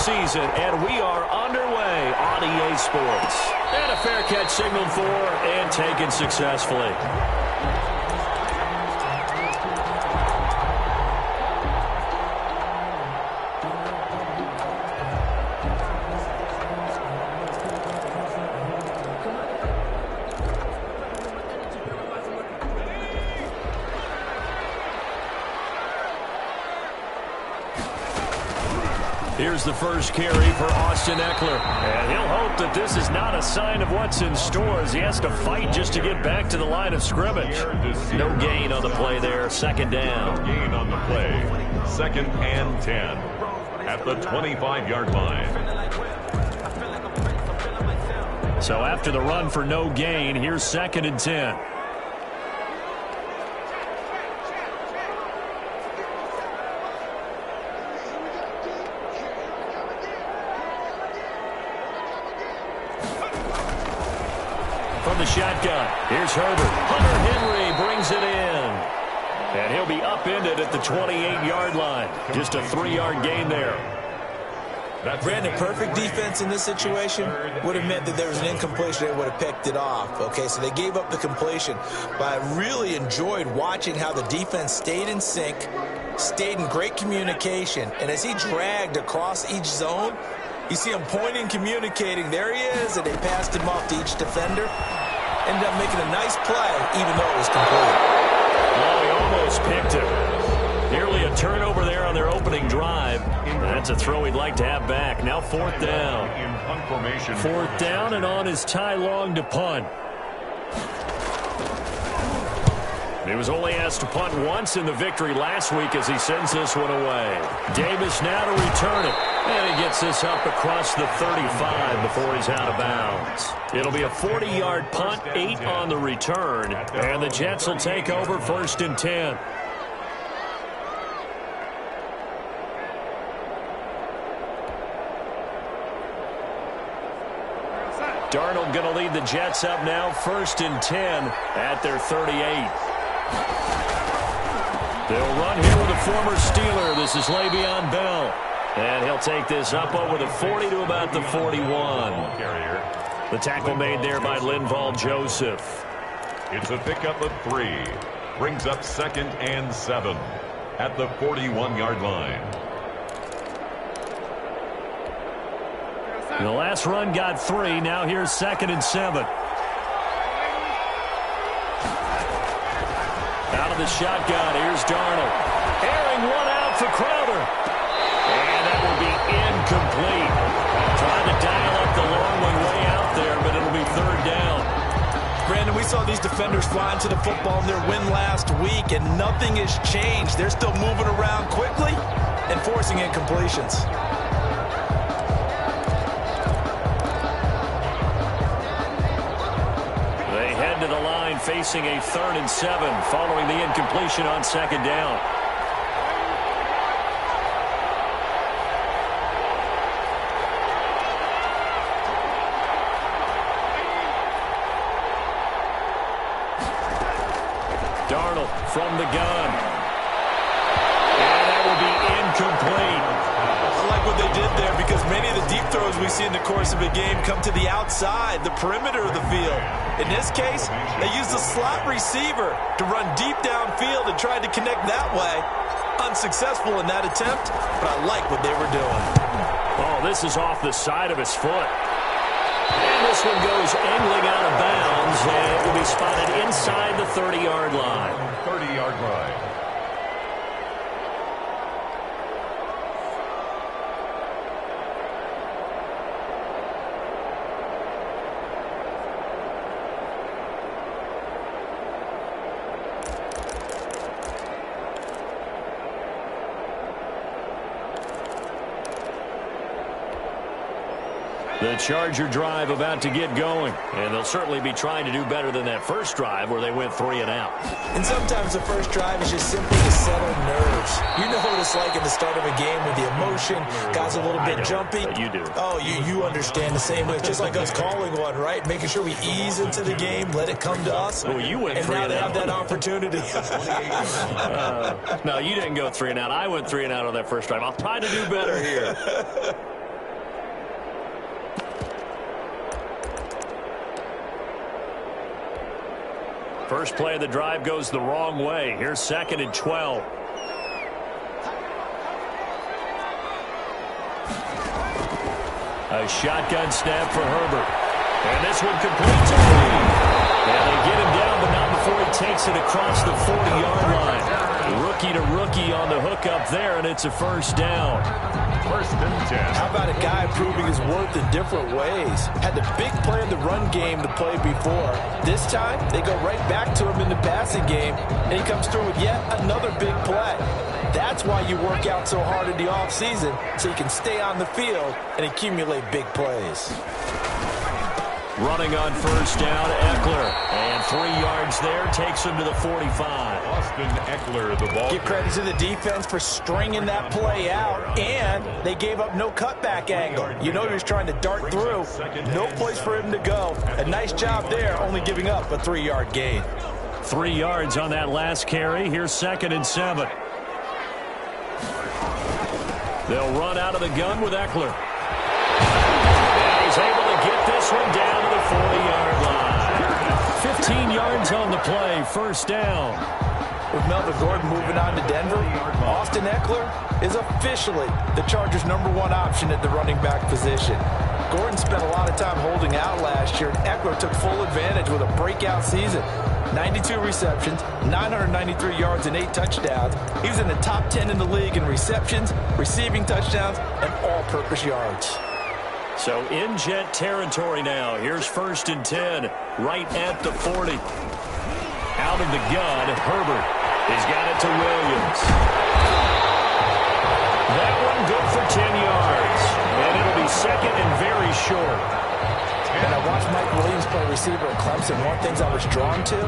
season, and we are underway on EA Sports. And a fair catch signaled for and taken successfully. Here's the first carry for Austin Eckler. And he'll hope that this is not a sign of what's in store as he has to fight just to get back to the line of scrimmage. No gain on the play there. Second down. No gain on the play. 2nd and 10 at the 25-yard line. So after the run for no gain, here's 2nd and 10. From the shotgun, here's Herbert. Hunter Henry brings it in. And he'll be upended at the 28-yard line. Just a 3-yard gain there. Brandon, perfect defense in this situation would have meant that there was an incompletion. They would have picked it off. Okay, so they gave up the completion. But I really enjoyed watching how the defense stayed in sync, stayed in great communication. And as he dragged across each zone, you see him pointing, communicating. There he is, and they passed him off to each defender. Ended up making a nice play, even though it was complete. Oh, he almost picked him. Nearly a turnover there on their opening drive. That's a throw he'd like to have back. Now 4th down. 4th down, and on is Ty Long to punt. He was only asked to punt once in the victory last week as he sends this one away. Davis now to return it. And he gets this up across the 35 before he's out of bounds. It'll be a 40-yard punt, 8 on the return. And the Jets will take over 1st and 10. Darnold going to lead the Jets up now, 1st and 10 at their 38. They'll run here with a former Steeler. This is Le'Veon Bell. And he'll take this up over the 40 to about the 41. The tackle made there by Linval Joseph. It's a pickup of 3. Brings up 2nd and 7 at the 41-yard line. The last run got 3. Now here's 2nd and 7. Out of the shotgun, here's Darnold. Airing one out for Crowder. And that will be incomplete. Trying to dial up the long one way out there, but it'll be 3rd down. Brandon, we saw these defenders flying to the football in their win last week, and nothing has changed. They're still moving around quickly and forcing incompletions. To the line facing a 3rd and 7 following the incompletion on 2nd down. Darnold from the gun. And that will be incomplete. I like what they did there because many of the deep throws we see in the course of a game come to the outside, the perimeter of the field. In this case, they used a slot receiver to run deep downfield and tried to connect that way. Unsuccessful in that attempt, but I like what they were doing. Oh, this is off the side of his foot. And this one goes angling out of bounds, and it will be spotted inside the 30-yard line. 30-yard line. The Charger drive about to get going, and they'll certainly be trying to do better than that first drive where they went 3 and out. And sometimes the first drive is just simply to settle nerves. You know what it's like at the start of a game with the emotion, guys a little bit jumpy. You do. Oh, you understand the same way. It's just like us calling one, right? Making sure we ease into the game, let it come to us. Well, you went and 3 now and they out. have that opportunity. No, you didn't go 3 and out. I went 3 and out on that first drive. I'll try to do better here. First play of the drive goes the wrong way. Here's 2nd and 12. A shotgun snap for Herbert. And this one completes a lead. And they get him down, but not before he takes it across the 40-yard line. Rookie to rookie on the hook up there, and it's a first down. 1st and 10. How about a guy proving his worth in different ways? Had the big play in the run game to play before. This time, they go right back to him in the passing game, and he comes through with yet another big play. That's why you work out so hard in the offseason, so you can stay on the field and accumulate big plays. Running on first down, Eckler. And 3 yards there, takes him to the 45. Austin Eckler, the ball. Give credit to the defense for stringing that play out, and they gave up no cutback angle. You know he was trying to dart through. No place for him to go. A nice job there, only giving up a 3-yard gain. 3 yards on that last carry. Here's 2nd and 7. They'll run out of the gun with Eckler. And he's able to get this one down to the 40-yard line. 15 yards on the play, first down. With Melvin Gordon moving on to Denver, Austin Eckler is officially the Chargers' #1 option at the running back position. Gordon spent a lot of time holding out last year, and Eckler took full advantage with a breakout season. 92 receptions, 993 yards, and 8 touchdowns. He was in the top 10 in the league in receptions, receiving touchdowns, and all-purpose yards. So in Jet territory now. Here's 1st and 10, right at the 40. Out of the gun, Herbert. He's got it to Williams. That one good for 10 yards. And it'll be 2nd and very short. And I watched Mike Williams play receiver at Clemson. One of the things I was drawn to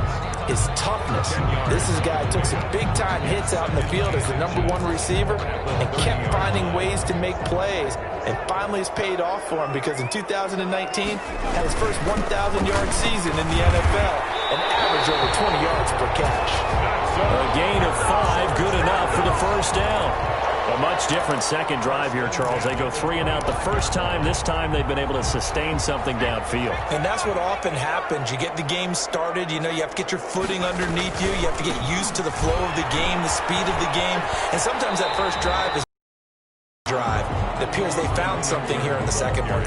is toughness. This is a guy who took some big-time hits out in the field as the #1 receiver and kept finding ways to make plays. And finally it's paid off for him because in 2019, had his first 1,000-yard season in the NFL and averaged over 20 yards per catch. A gain of 5, good enough for the first down. A much different second drive here, Charles. They go 3 and out the first time. This time they've been able to sustain something downfield. And that's what often happens. You get the game started. You know, you have to get your footing underneath you. You have to get used to the flow of the game, the speed of the game. And sometimes that first drive is drive. It appears they found something here in the second one.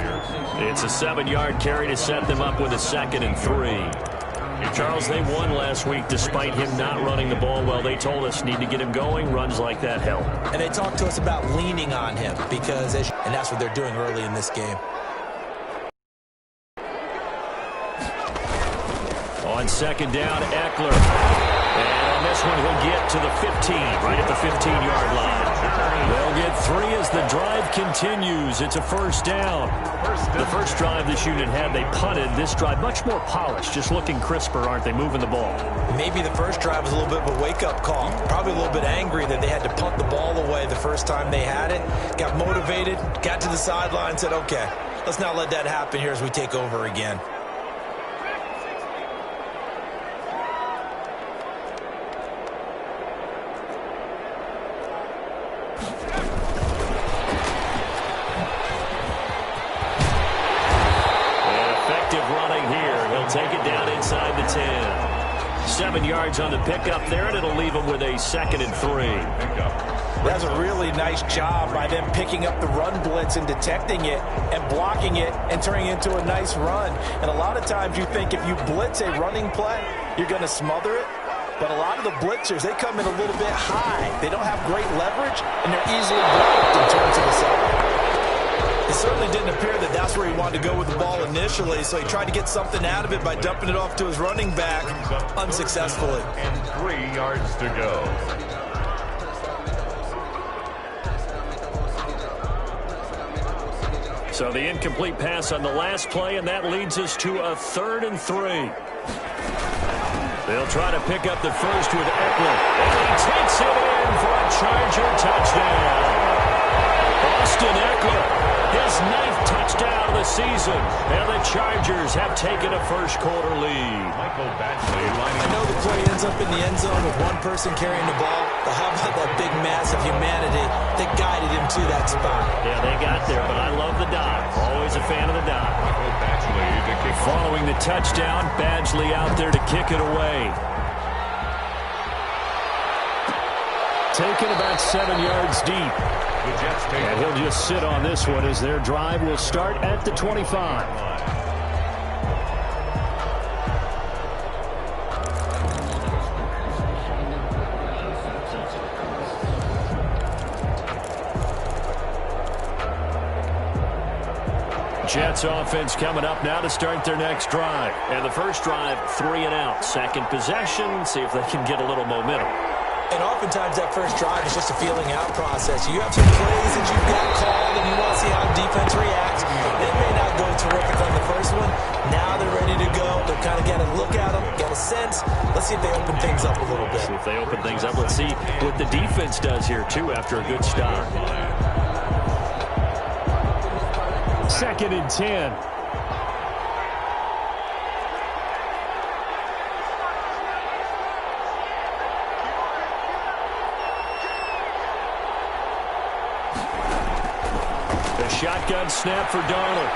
It's a 7-yard carry to set them up with a 2nd and 3. Charles, they won last week despite him not running the ball well. They told us need to get him going. Runs like that help. And they talked to us about leaning on him because, and that's what they're doing early in this game. On 2nd down, Eckler. And on this one, he'll get to the 15, right at the 15-yard line. They'll get 3 as the drive continues. It's a first down. The first drive this unit had, they punted. This drive, much more polished, just looking crisper, aren't they, moving the ball? Maybe the first drive was a little bit of a wake-up call. Probably a little bit angry that they had to punt the ball away the first time they had it. Got motivated, got to the sideline, said, okay, let's not let that happen here as we take over again. Take it down inside the 10. 7 yards on the pickup there, and it'll leave them with a 2nd and 3. That's a really nice job by them picking up the run blitz and detecting it and blocking it and turning it into a nice run. And a lot of times you think if you blitz a running play, you're going to smother it. But a lot of the blitzers, they come in a little bit high. They don't have great leverage, and they're easily blocked and turned to the side. It certainly didn't appear that that's where he wanted to go with the ball initially, so he tried to get something out of it by dumping it off to his running back unsuccessfully. And 3 yards to go. So the incomplete pass on the last play, and that leads us to a 3rd and 3. They'll try to pick up the first with Eckler. And he takes it in for a Charger touchdown. Austin Eckler. His 9th touchdown of the season, and the Chargers have taken a first-quarter lead. Michael Batchley lining I know the play ends up in the end zone with one person carrying the ball, but how about that big mass of humanity that guided him to that spot? Yeah, they got there, but I love the dive. Always a fan of the dive. Michael Batchley to kick Following the touchdown, Badgley out there to kick it away. Taken about 7 yards deep. And he'll just sit on this one as their drive will start at the 25. Jets offense coming up now to start their next drive. And the first drive, 3 and out. Second possession, see if they can get a little momentum. And oftentimes that first drive is just a feeling out process. You have some plays that you've got called and you want to see how defense reacts. It may not go terrific on the first one. Now they're ready to go. They've kind of got to look at them, get a sense. Let's see if they open things up a little bit. See if they open things up. Let's see what the defense does here, too, after a good start. 2nd and 10. The shotgun snap for Darnold.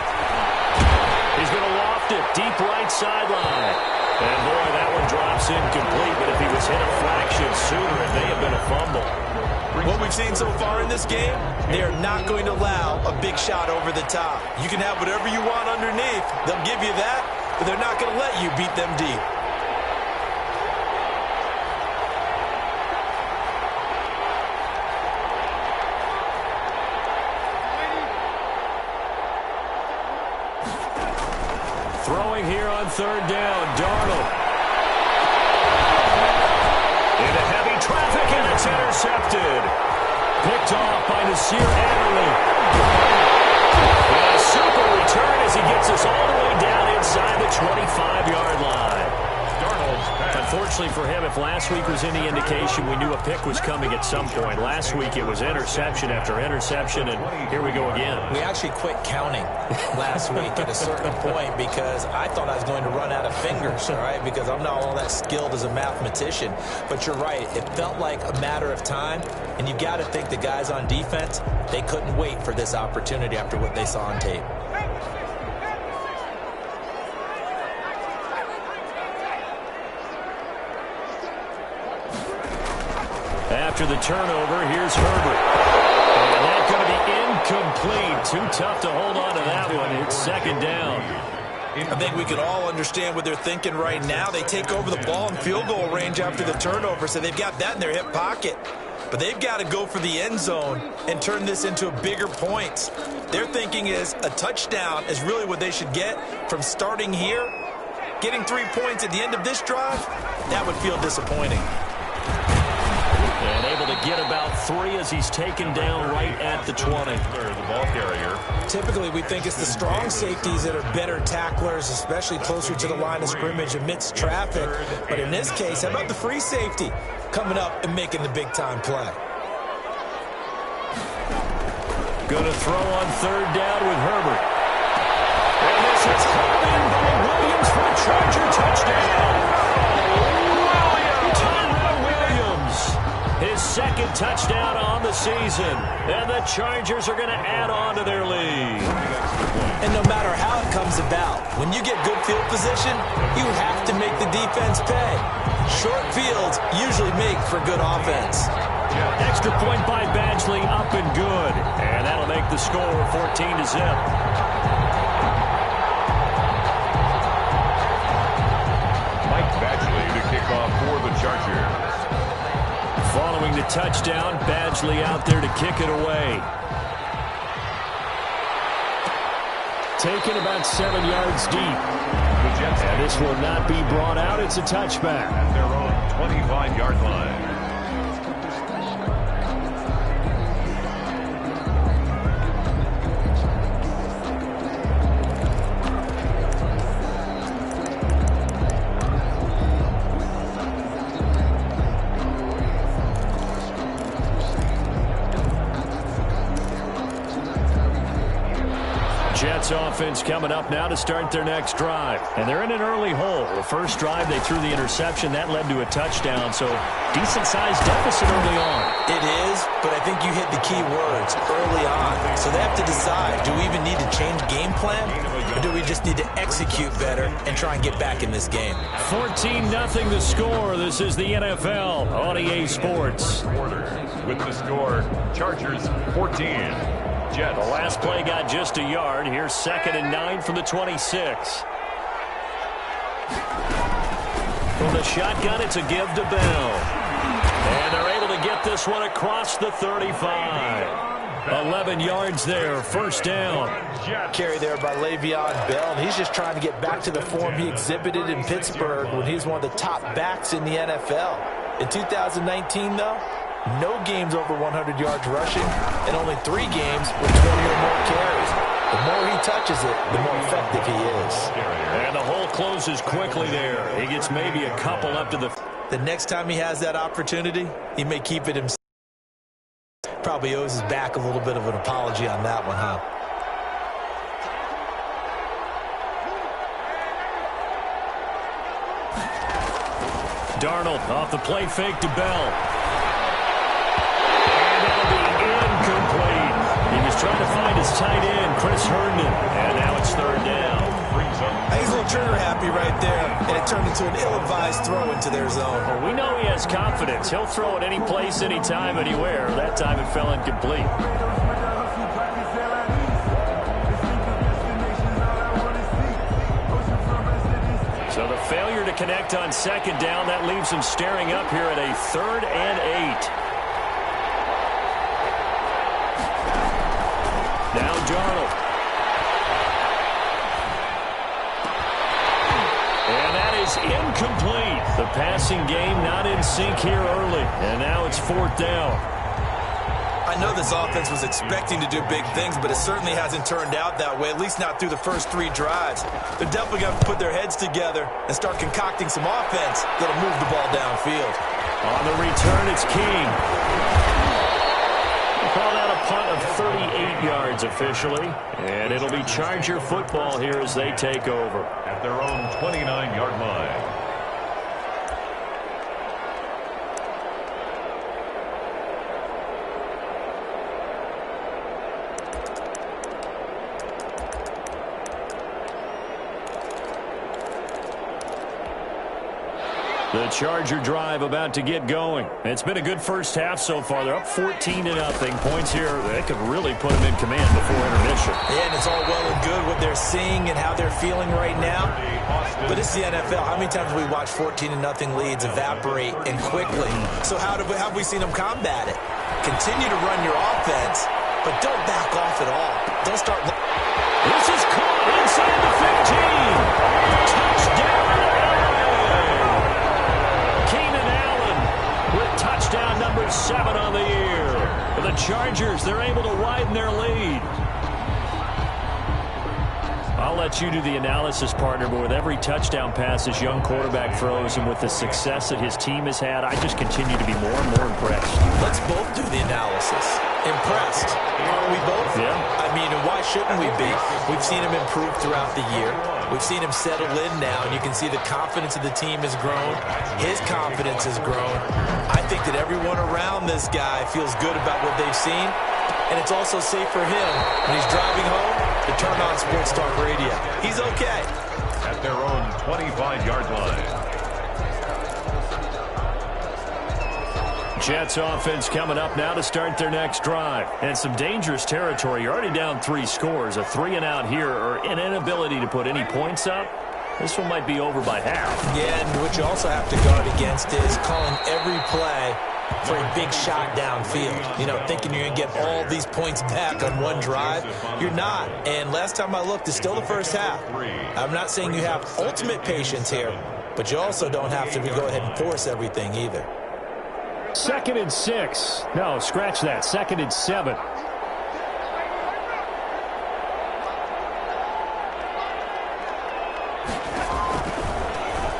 He's going to loft it deep right sideline. And boy, that one drops incomplete, but if he was hit a fraction sooner, it may have been a fumble. What we've seen so far in this game, they are not going to allow a big shot over the top. You can have whatever you want underneath. They'll give you that, but they're not going to let you beat them deep. Throwing here on 3rd down, Darnold. Into heavy traffic, and it's intercepted. Picked off by Nasir Adderley. And a super return as he gets us all the way down inside the 25-yard line. Unfortunately for him, if last week was any indication, we knew a pick was coming at some point. Last week it was interception after interception, and here we go again. We actually quit counting last week at a certain point because I thought I was going to run out of fingers, all right, because I'm not all that skilled as a mathematician. But you're right. It felt like a matter of time, and you've got to think the guys on defense, they couldn't wait for this opportunity after what they saw on tape. After the turnover, here's Herbert. And that's going to be incomplete. Too tough to hold on to that one. It's 2nd down. I think we can all understand what they're thinking right now. They take over the ball in field goal range after the turnover, so they've got that in their hip pocket. But they've got to go for the end zone and turn this into a bigger point. Their thinking is a touchdown is really what they should get from starting here. Getting 3 points at the end of this drive, that would feel disappointing. And able to get about 3 as he's taken down right at the 20. The ball carrier. Typically, we think it's the strong safeties that are better tacklers, especially closer to the line of scrimmage amidst traffic. But in this case, how about the free safety coming up and making the big-time play? Going to throw on 3rd down with Herbert. And this is caught in by Williams for a Charger touchdown. His 2nd touchdown on the season. And the Chargers are going to add on to their lead. And no matter how it comes about, when you get good field position, you have to make the defense pay. Short fields usually make for good offense. Extra point by Badgley, up and good. And that'll make the score 14-0. Mike Badgley to kick off for the Chargers. Following the touchdown, Badgley out there to kick it away. Taken about 7 yards deep. And this will not be brought out. It's a touchback. At their own 25-yard line. Jets offense coming up now to start their next drive. And they're in an early hole. The first drive, they threw the interception. That led to a touchdown, so decent-sized deficit early on. It is, but I think you hit the key words early on. So they have to decide, do we even need to change game plan, or do we just need to execute better and try and get back in this game. 14-0 the score. This is the NFL on EA Sports. With the score, Chargers 14. Jets. The last play got just a yard. Here's 2nd and 9 from the 26. From the shotgun, it's a give to Bell. And they're able to get this one across the 35. 11 yards there, first down. Carry there by Le'Veon Bell, and he's just trying to get back to the form he exhibited in Pittsburgh when he was one of the top backs in the NFL. In 2019, though, no games over 100 yards rushing, and only 3 games with 20 or more carries. The more he touches it, the more effective he is. And the hole closes quickly there. He gets maybe a couple up to the... The next time he has that opportunity, he may keep it himself. Probably owes his back a little bit of an apology on that one, huh? Darnold off the play fake to Bell. And that'll be incomplete. He was trying to find his tight end, Chris Herndon. And now it's 3rd down. He's a little trigger happy right there, and it turned into an ill-advised throw into their zone. Well, we know he has confidence. He'll throw it any place, anytime, anywhere. That time it fell incomplete. So the failure to connect on 2nd down, that leaves him staring up here at a 3rd and 8. Now Darnold. Incomplete. The passing game not in sync here early. And now it's 4th down. I know this offense was expecting to do big things, but it certainly hasn't turned out that way, at least not through the first 3 drives. They're definitely going to put their heads together and start concocting some offense that'll move the ball downfield. On the return, it's King. We'll call that a punt of 38 yards officially. And it'll be Charger football here as they take over. At their own 29-yard line. The Charger drive about to get going. It's been a good first half so far. They're up 14-0. Points here, they could really put them in command before intermission. Yeah, and it's all well and good what they're seeing and how they're feeling right now. But it's the NFL. How many times have we watched 14-0 leads evaporate and quickly? So how have we seen them combat it? Continue to run your offense, but don't back off at all. Don't start... This is caught inside the 15. Touchdown. Touchdown number 7 on the year. For the Chargers, they're able to widen their lead. I'll let you do the analysis, partner, but with every touchdown pass this young quarterback throws and with the success that his team has had, I just continue to be more and more impressed. Let's both do the analysis. Impressed. Are we both? Yeah. I mean, why shouldn't we be? We've seen him improve throughout the year. We've seen him settle in now, and you can see the confidence of the team has grown. His confidence has grown. I think that everyone around this guy feels good about what they've seen, and it's also safe for him when he's driving home to turn on Sports Talk Radio. He's okay. At their own 25-yard line. Jets offense coming up now to start their next drive. And some dangerous territory. You're already down 3 scores. A 3-and-out here or an inability to put any points up. This one might be over by half. Yeah, and what you also have to guard against is calling every play for a big shot downfield. You know, thinking you're going to get all these points back on one drive. You're not. And last time I looked, it's still the first half. I'm not saying you have ultimate patience here, but you also don't have to go ahead and force everything either. 2nd and 6. No, scratch that. 2nd and 7.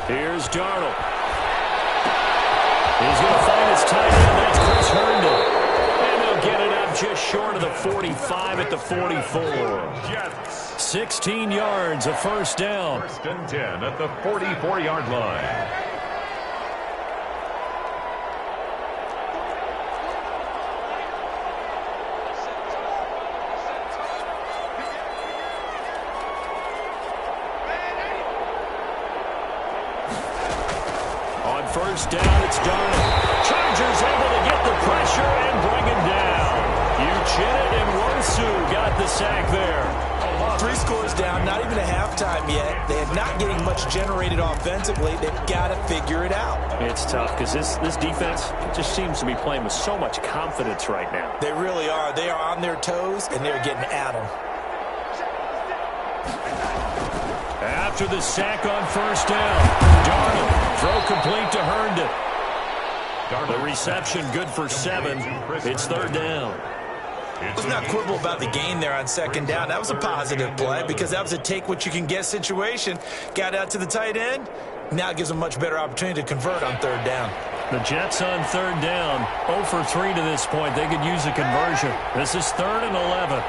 Here's Darnold. He's going to find his tight end. That's Chris Herndon. And they'll get it up just short of the 45 at the 44. 16 yards, a first down. 1st and 10 at the 44-yard line. first down. It's Darnold. Chargers able to get the pressure and bring him down. Uchenna and Wosu got the sack there. 3 scores down, not even a halftime yet. They're not getting much generated offensively. They've got to figure it out. It's tough because this defense just seems to be playing with so much confidence right now. They really are. They are on their toes, and they're getting at them. After the sack on first down, Darnold, throw complete to Herndon. The reception good for 7. It's third down. Let's not quibble about the gain there on second down. That was a positive play because that was a take-what-you-can-get situation. Got out to the tight end. Now it gives them a much better opportunity to convert on third down. The Jets on third down, 0 for 3 to this point. They could use a conversion. This is 3rd and 11.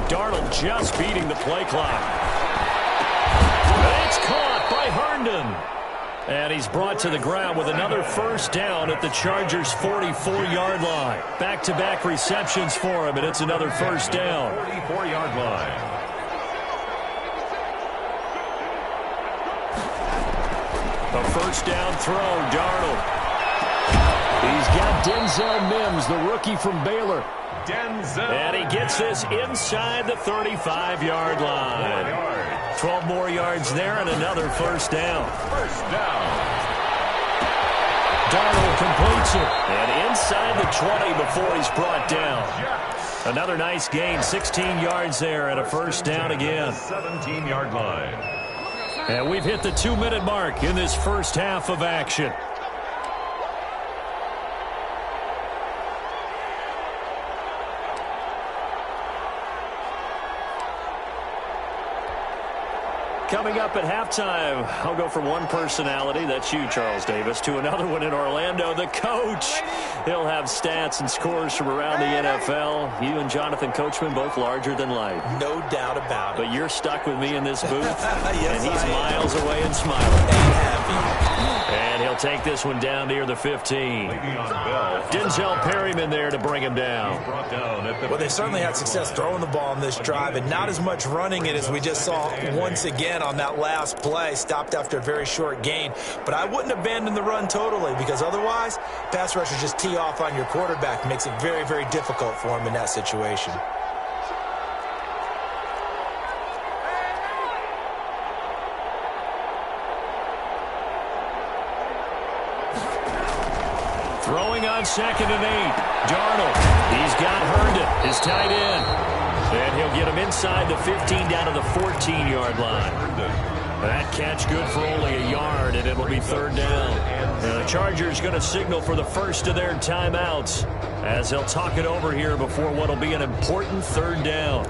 Darnold just beating the play clock. It's caught by Herndon. And he's brought to the ground with another first down at the Chargers' 44-yard line. Back-to-back receptions for him, and it's another first down. 44-yard line. A first down throw, Darnold. He's got Denzel Mims, the rookie from Baylor. Denzel. And he gets this inside the 35-yard line. 12 more yards there and another first down. First down. Darnold completes it. And inside the 20 before he's brought down. Another nice gain, 16 yards there and a first down again. 17-yard line. And we've hit the 2-minute mark in this first half of action. Coming up at halftime, I'll go from one personality, that's you, Charles Davis, to another one in Orlando, the coach. He'll have stats and scores from around the NFL. You and Jonathan Coachman, both larger than life. No doubt about it. But you're stuck with me in this booth, yes, and he's miles away and smiling. And happy. And he'll take this one down near the 15. Denzel Perryman there to bring him down. Well, they certainly had success throwing the ball on this drive, and not as much running it as we just saw once again on that last play. Stopped after a very short gain. But I wouldn't abandon the run totally, because otherwise, pass rushers just tee off on your quarterback. Makes it very, very difficult for him in that situation. Throwing on 2nd and 8. Darnold. He's got Herndon, his tight end. And he'll get him inside the 15 down to the 14-yard line. That catch good for only a yard, and it'll be third down. And the Chargers going to signal for the first of their timeouts as they'll talk it over here before what will be an important third down.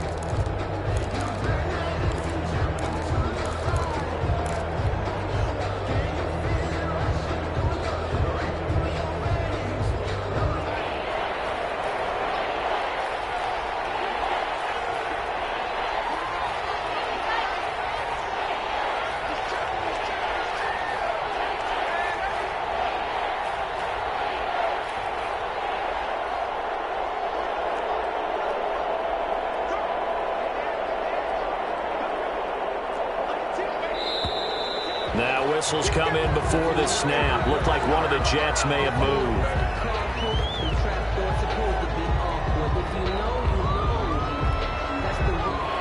Now whistles come in before the snap. Looked like one of the Jets may have moved.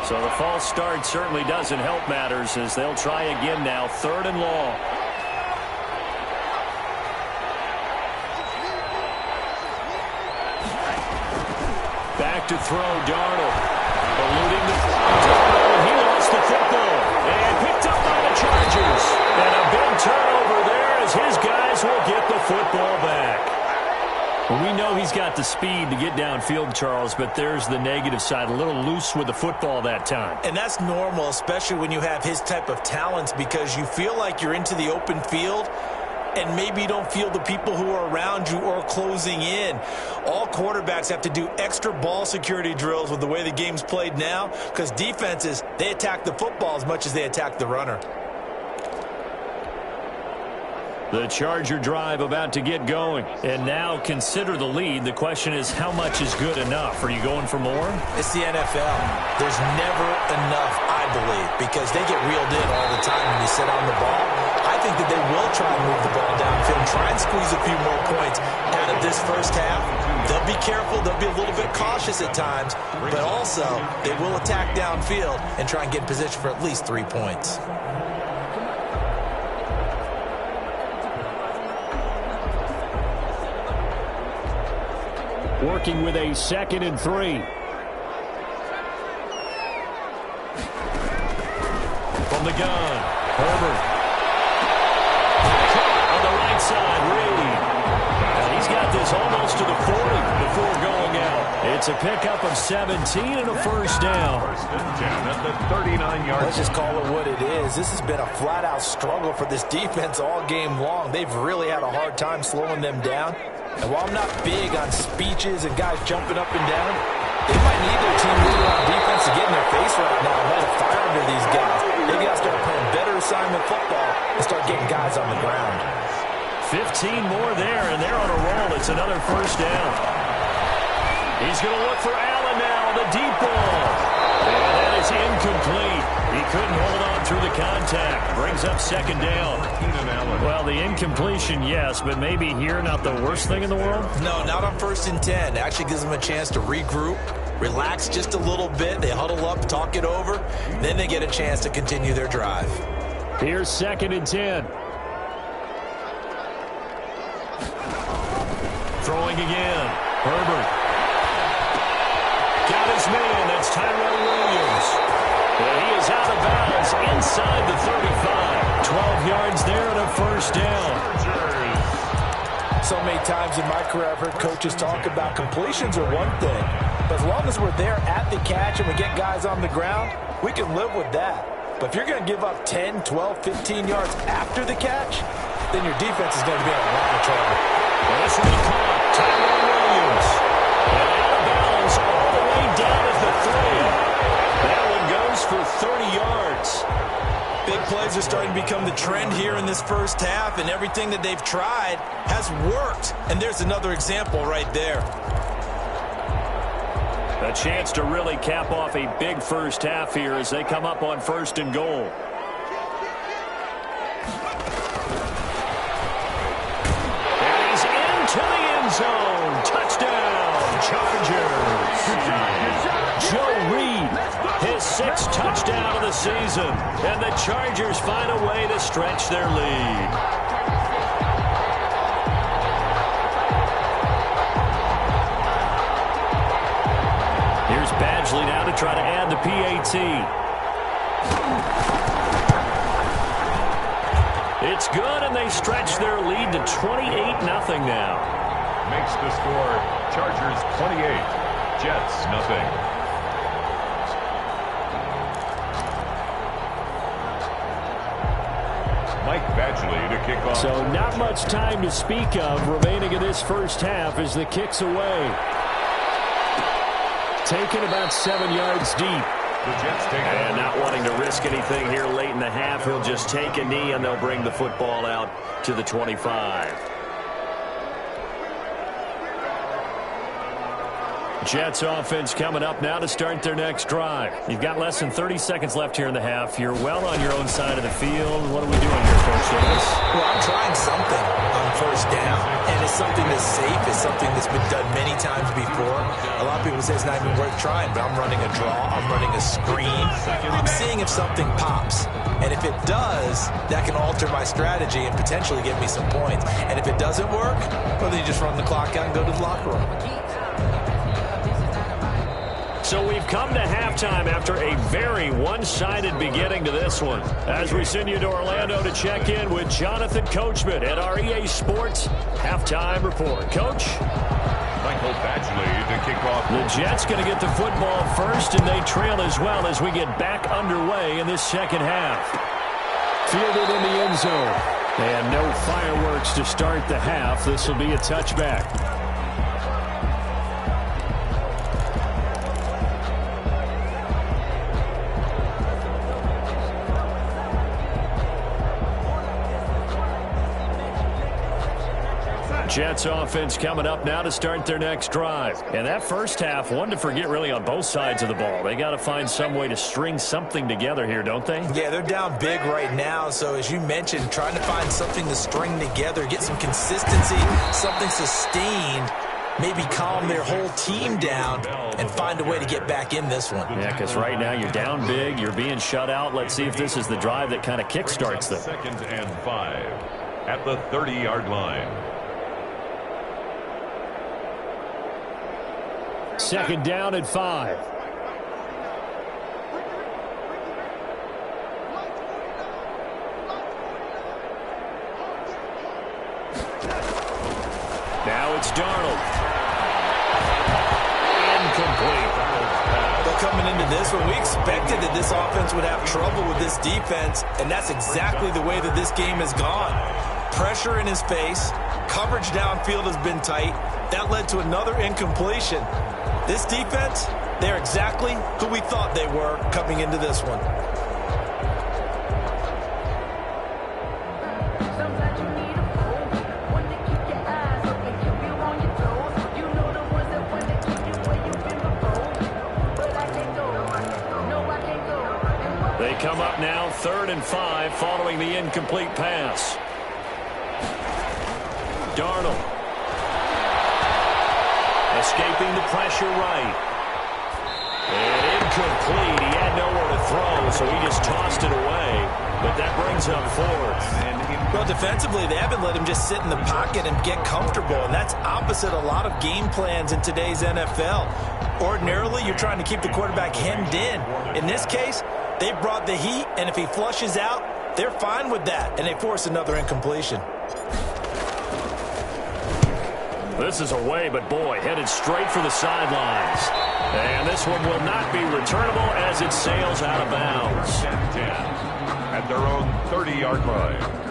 So the false start certainly doesn't help matters as they'll try again now. 3rd and long. Back to throw, Darnold. Eluding the Darnold. He lost the football. And picked up by the Chargers. And a big turnover there as his guys will get the football back. Well, we know he's got the speed to get downfield, Charles, but there's the negative side. A little loose with the football that time. And that's normal, especially when you have his type of talents, because you feel like you're into the open field and maybe you don't feel the people who are around you or closing in. All quarterbacks have to do extra ball security drills with the way the game's played now, because defenses, they attack the football as much as they attack the runner. The Charger drive about to get going. And now consider the lead. The question is, how much is good enough? Are you going for more? It's the NFL. There's never enough, I believe, because they get reeled in all the time when you sit on the ball. I think that they will try and move the ball downfield and try and squeeze a few more points out of this first half. They'll be careful. They'll be a little bit cautious at times, but also they will attack downfield and try and get in position for at least 3 points. Working with a 2nd and 3. From the gun, Herbert. On the right side, Reed. And he's got this almost to the 40 before going out. It's a pickup of 17 and a first down. First and 10 at the 39-yard. Let's just call it what it is. This has been a flat-out struggle for this defense all game long. They've really had a hard time slowing them down. And while I'm not big on speeches and guys jumping up and down, they might need their team leader on defense to get in their face right now and light a fire under these guys. They got to start playing better assignment football and start getting guys on the ground. 15 more there, and they're on a roll. It's another first down. He's going to look for Allen now, the deep ball. And that is incomplete. He couldn't hold on through the contact. Brings up 2nd down. Well, the incompletion, yes, but maybe here not the worst thing in the world? No, not on 1st and 10. It actually gives them a chance to regroup, relax just a little bit. They huddle up, talk it over. Then they get a chance to continue their drive. Here's 2nd and 10. Throwing again. Herbert. Got his man. That's Tyrell Williams. And he is out of bounds inside the 35. 12 yards there and a first down. So many times in my career I've heard coaches talk about completions are one thing. But as long as we're there at the catch and we get guys on the ground, we can live with that. But if you're going to give up 10, 12, 15 yards after the catch, then your defense is going to be in a lot of trouble. Well, this will be caught. Tyrell Williams. And out of bounds all the way down at the 3. That one goes for 30 yards. Big plays are starting to become the trend here in this first half, and everything that they've tried has worked. And there's another example right there. A chance to really cap off a big first half here as they come up on 1st and goal. And he's into the end zone. Touchdown, Chargers. Joe Reed, his 6th touchdown of the season. And the Chargers find a way to stretch their lead. Here's Badgley now to try to add the PAT. It's good, and they stretch their lead to 28-0 now. Makes the score Chargers 28, Jets nothing. Mike Badgley to kick off. So not much time to speak of remaining in this first half as the kick's away. Taken about 7 yards deep. The Jets take And not wanting to risk anything here late in the half, he'll just take a knee and they'll bring the football out to the 25. Jets offense coming up now to start their next drive. You've got less than 30 seconds left here in the half. You're well on your own side of the field. What are we doing here, Coach Davis? Well, I'm trying something on 1st down, and it's something that's safe. It's something that's been done many times before. A lot of people say it's not even worth trying, but I'm running a draw. I'm running a screen. I'm seeing if something pops. And if it does, that can alter my strategy and potentially give me some points. And if it doesn't work, well, then you just run the clock out and go to the locker room. So we've come to halftime after a very one-sided beginning to this one. As we send you to Orlando to check in with Jonathan Coachman at our EA Sports Halftime Report. Coach? Michael Badgley to kick off. The Jets going to get the football first, and they trail as well as we get back underway in this second half. Fielded in the end zone. And no fireworks to start the half. This will be a touchback. Jets offense coming up now to start their next drive. And that first half, one to forget really on both sides of the ball. They got to find some way to string something together here, don't they? Yeah, they're down big right now. So as you mentioned, trying to find something to string together, get some consistency, something sustained, maybe calm their whole team down and find a way to get back in this one. Yeah, because right now you're down big, you're being shut out. Let's see if this is the drive that kind of kickstarts them. 2nd and 5 at the 30-yard line. 2nd down and 5. Now it's Darnold. Incomplete. But coming into this one, we expected that this offense would have trouble with this defense, and that's exactly the way that this game has gone. Pressure in his face, coverage downfield has been tight. That led to another incompletion. This defense, they're exactly who we thought they were coming into this one. They come up now 3rd and 5 following the incomplete pass. Darnold. Escaping the pressure right. And incomplete. He had nowhere to throw, so he just tossed it away. But that brings up 4th. Well, defensively, they haven't let him just sit in the pocket and get comfortable, and that's opposite a lot of game plans in today's NFL. Ordinarily, you're trying to keep the quarterback hemmed in. In this case, they brought the heat, and if he flushes out, they're fine with that, and they force another incompletion. This is away, but boy, headed straight for the sidelines. And this one will not be returnable as it sails out of bounds. 10 at their own 30-yard line.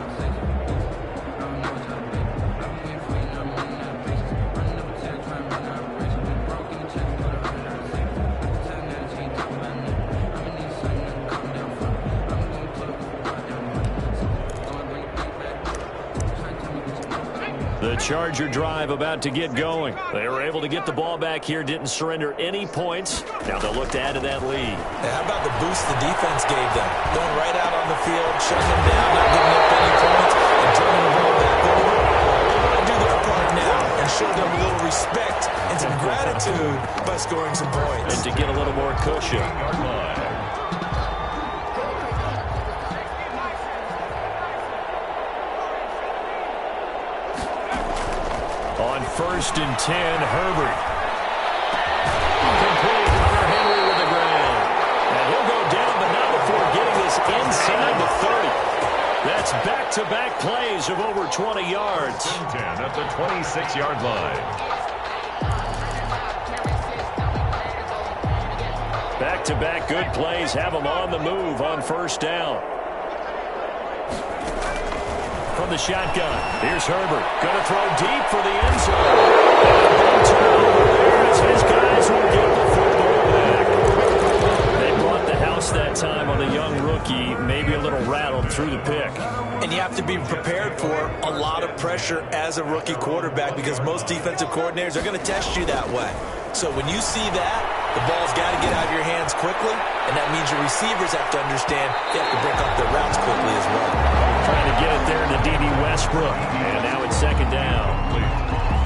The Charger drive about to get going. They were able to get the ball back here, didn't surrender any points. Now they'll look to add to that lead. Now, how about the boost the defense gave them? Going right out on the field, shutting them down, not giving up any points, and turning the ball back over. They want to do their part now and show them a little respect and some gratitude by scoring some points. And to get a little more cushion. On 1st and 10, Herbert. Complete for Henry with the ground. And he'll go down, but not before getting this inside the 30. That's back-to-back plays of over 20 yards. 10 at the 26-yard line. Back-to-back good plays have them on the move on 1st down. From the shotgun, here's Herbert. Going to throw deep for the end zone. And a big turnover there as his guys will get the football back. They brought the house that time on the young rookie, maybe a little rattled through the pick. And you have to be prepared for a lot of pressure as a rookie quarterback because most defensive coordinators are going to test you that way. So when you see that, the ball's got to get out of your hands quickly, and that means your receivers have to understand they have to break up their routes quickly as well. Trying to get it there to D.D. Westbrook, and now it's 2nd down.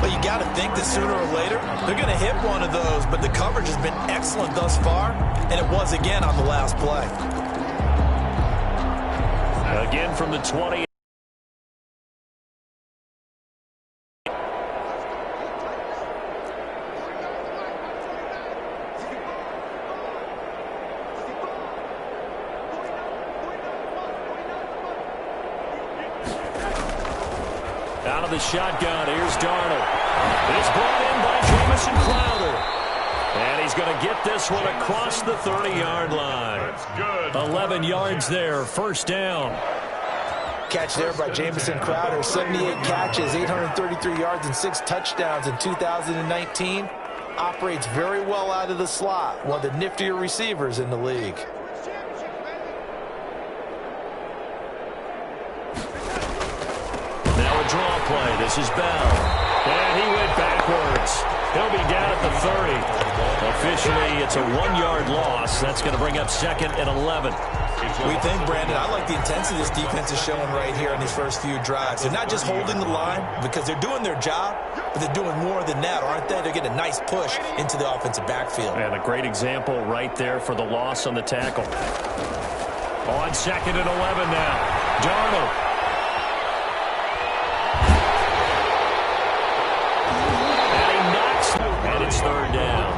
But you got to think that sooner or later, they're going to hit one of those, but the coverage has been excellent thus far, and it was again on the last play. Again from the 20. Out of the shotgun, here's Darnold. It's brought in by Jamison Crowder. And he's going to get this one across the 30-yard line. That's good. 11 yards there, 1st down. Catch there by Jamison Crowder, 78 catches, 833 yards, and 6 touchdowns in 2019. Operates very well out of the slot, one of the niftier receivers in the league. Now a draw play. This is Bell. He'll be down at the 30. Officially, it's a 1-yard loss. That's going to bring up 2nd and 11. We think, Brandon, I like the intensity this defense is showing right here in these first few drives. They're not just holding the line because they're doing their job, but they're doing more than that, aren't they? They're getting a nice push into the offensive backfield. And a great example right there for the loss on the tackle. On 2nd and 11 now. Darnold. And he knocks it. And it's 3rd down.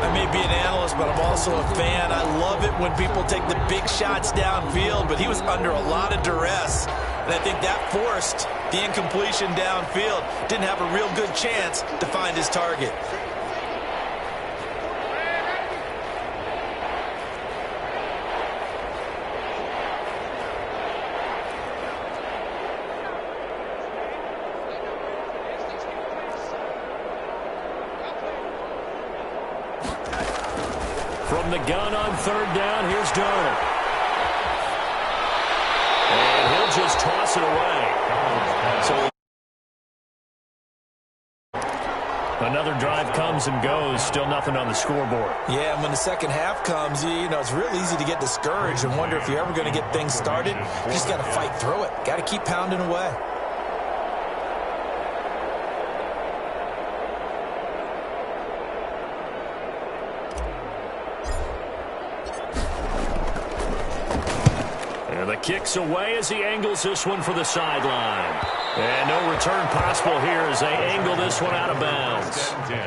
I may be an analyst, but I'm also a fan. I love it when people take the big shots downfield, but he was under a lot of duress. And I think that forced the incompletion downfield. Didn't have a real good chance to find his target. From the gun on 3rd down, here's Darnold. And he'll just toss it away. So another drive comes and goes. Still nothing on the scoreboard. Yeah, and when the second half comes, you know, it's real easy to get discouraged and wonder if you're ever going to get things started. You just got to fight through it. Got to keep pounding away. And the kick's away as he angles this one for the sideline. And no return possible here as they angle this one out of bounds. 10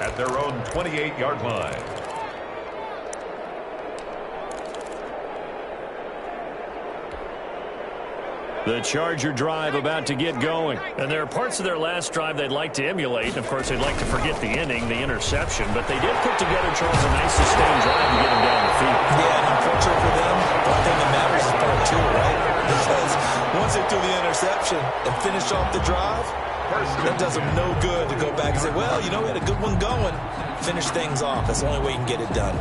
at their own 28-yard line. The Charger drive about to get going. And there are parts of their last drive they'd like to emulate. And, of course, they'd like to forget the inning, the interception. But they did put together, Charles, a nice sustained drive to get them down the field. Yeah, and unfortunately for them, one thing that matters is part 2, right? Because once they threw the interception and finished off the drive, that does them no good to go back and say, well, you know, we had a good one going. Finish things off. That's the only way you can get it done.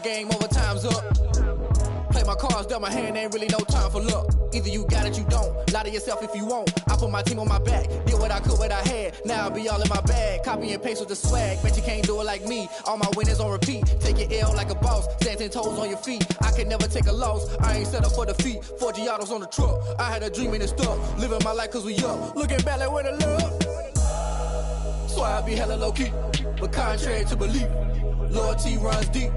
Game over, time's up. Play my cards, dealt my hand, ain't really no time for luck. Either you got it, you don't. Lie to yourself if you won't. I put my team on my back, did what I could, what I had. Now I'll be all in my bag. Copy and paste with the swag. Bet you can't do it like me. All my winners on repeat. Take your L like a boss. Stand 10 toes on your feet. I can never take a loss. I ain't set up for defeat. 4 Giottos on the truck. I had a dream and it's stuck. Living my life cause we up. Looking back like where the love. So I be hella low key. But contrary to belief, loyalty runs deep.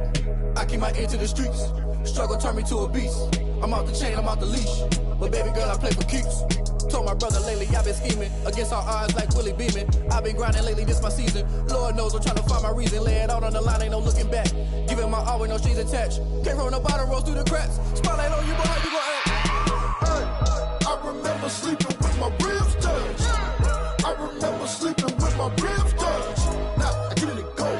I keep my ear to the streets. Struggle turned me to a beast. I'm out the chain, I'm out the leash. But baby girl, I play for keeps. Told my brother lately, I've been scheming. Against all odds like Willie Beeman. I've been grinding lately, this my season. Lord knows I'm trying to find my reason. Lay it out on the line, ain't no looking back. Giving my all with no strings attached. Came from the bottom, rose through the cracks. Spotlight on you, boy, how you gon' act? Hey, I remember sleeping with my ribs touched. I remember sleeping with my ribs touched. Now I get it and go.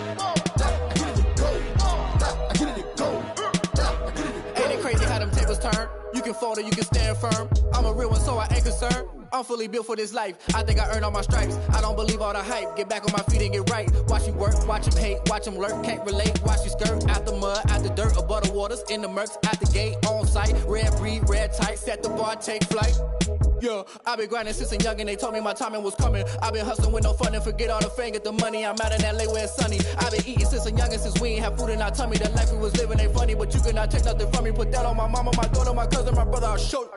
Turn. You can fold or you can stand firm. I'm a real one, so I ain't concerned. I'm fully built for this life. I think I earned all my stripes. I don't believe all the hype. Get back on my feet and get right. Watch you work, watch him hate, watch him lurk. Can't relate, watch you skirt. Out the mud, out the dirt, above the waters, in the murks, out the gate, on site. Red breed, red tight, set the bar, take flight. Yeah, I've been grinding since a young and they told me my timing was coming. I've been hustling with no fun and forget all the fame, get the money. I'm out in LA where it's sunny. I've been eating since a young and since we ain't have food in our tummy. The life we was living ain't funny, but you cannot take nothing from me. Put that on my mama, my daughter, my cousin, my brother, I'll show you.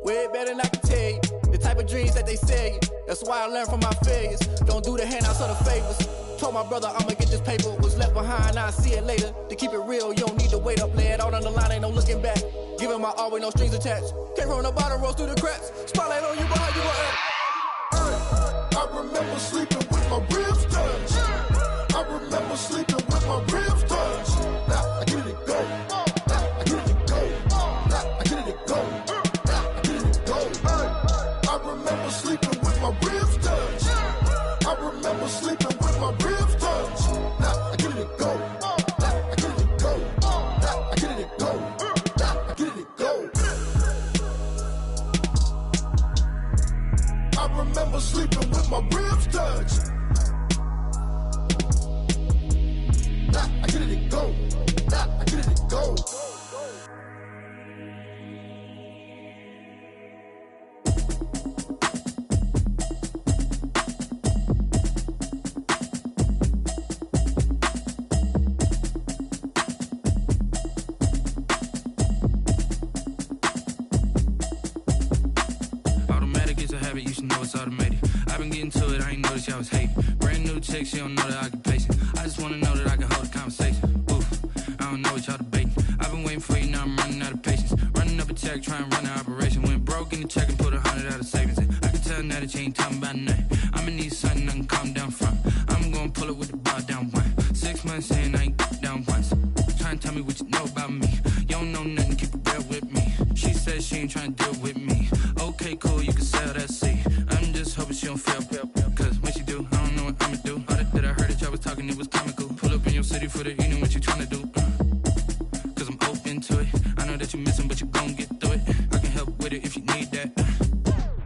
Way better than I can tell you. The type of dreams that they sell you. That's why I learned from my failures. Don't do the handouts or the favors. Told my brother I'ma get this paper. Was left behind, I'll see it later. To keep it real, you don't need to wait up. Lay it out on the line, ain't no looking back. Giving my all with no strings attached. Came from the bottom, rose through the cracks. Spotlight on you, but how you gon' act? Hey, I remember sleeping with my ribs touched. I remember sleeping with my ribs touched. Now I get it and go. Now I get it and go. Now I get it and go. Now I get it and go. Hey, I remember sleeping with my ribs touched. I chick, she don't know that I can pace it. I just wanna know that I can hold a conversation. Oof, I don't know what y'all debating. I've been waiting for you, now I'm running out of patience. Running up a check, trying to run an operation. Went broke in the check and put 100 out of savings in. I can tell now that you ain't talking about nothing. I'ma need something I can calm down from. I'm gonna pull it with the bar down one. 6 months in, I ain't down once. Trying to tell me what you know about me. You don't know nothing, keep it real with me. She says she ain't trying to deal with me. Okay, cool, you can sell that seat. I'm just hoping she don't fail. Cause when she do, I don't know what I'ma do. All that I heard that y'all was talking, it was comical. Pull up in your city for the evening, what you trying to do? Cause I'm open to it. I know that you missing, but you gon' get through it. I can help with it if you need that.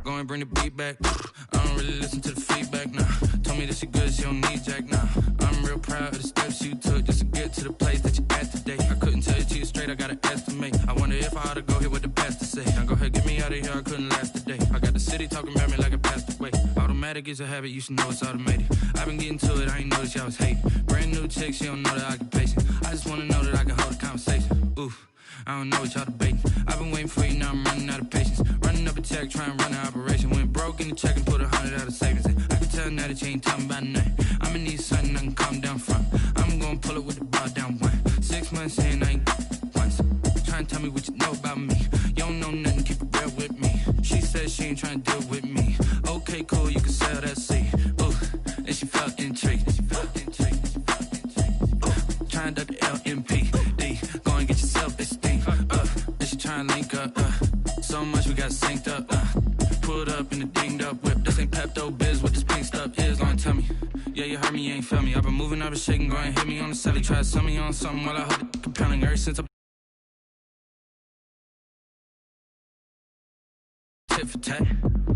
Go and bring the beat back. I don't really listen to the feedback, nah. Told me that she good, she don't need jack, nah. I'm real proud of the steps you took just to get to the place that you at today. I couldn't tell you to you straight, I gotta estimate. I wonder if I ought to go here with the best to say. Now go ahead, get me out of here, I couldn't last a day. I got the city talking about me like I passed away. Automatic is a habit, you should know it's automated. I've been getting to it, I ain't noticed y'all was hating. Brand new chick, she don't know that I can pace it. I just wanna know that I can hold a conversation. Oof, I don't know what y'all debating. I've been waiting for you, now I'm running out of patience. Running up a check, trying to run an operation. Went broke in the check and put 100 out of savings in. I can tell now that you ain't talking about nothing. I'ma need something I can calm down from. I'm gonna pull it with the bar down one. 6 months in, I ain't once. Trying to tell me what you know about me. You don't know nothing, keep it real with me. She says she ain't trying to deal with me. Okay, cool, you can sell that seat. Ooh, and she felt intrigued. Trying to duck the LMPD. Go and get your self-esteem. And she trying to link up. So much we got synced up. Pulled up in the dinged up whip. This ain't Pepto-Biz, what this pink stuff is. Gonna tell me. Yeah, you heard me, you ain't feel me. I've been moving, I've been shaking. Go and hit me on the celly. Try to sell me on something while I hold it compelling. Ever since I tit for tat.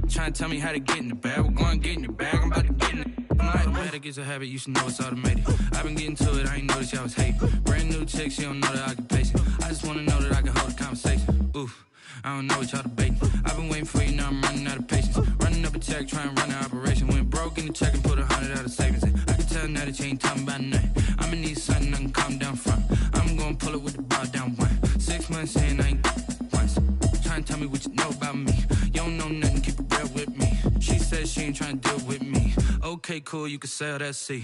Trying to tell me how to get in the bag. We're going to get in the bag, I'm about to get in it. Automatic is a habit, you should know it's automated. I've been getting to it, I ain't noticed y'all was hating. Brand new chick, she don't know that I can pace it. I just wanna know that I can hold a conversation. Oof, I don't know what y'all debating. I've been waiting for you, now I'm running out of patience. Running up a check, trying to run an operation. Went broke in the check and put 100 out of savings in. I can tell now that you ain't talking about nothing. I'ma need something I can calm down from. I'm gonna pull it with the bar down one. 6 months in, I ain't once. Trying to tell me what you know about me. You don't know nothing, keep it real with me. She says she ain't trying to deal with me. Okay, cool, you can sell that seat.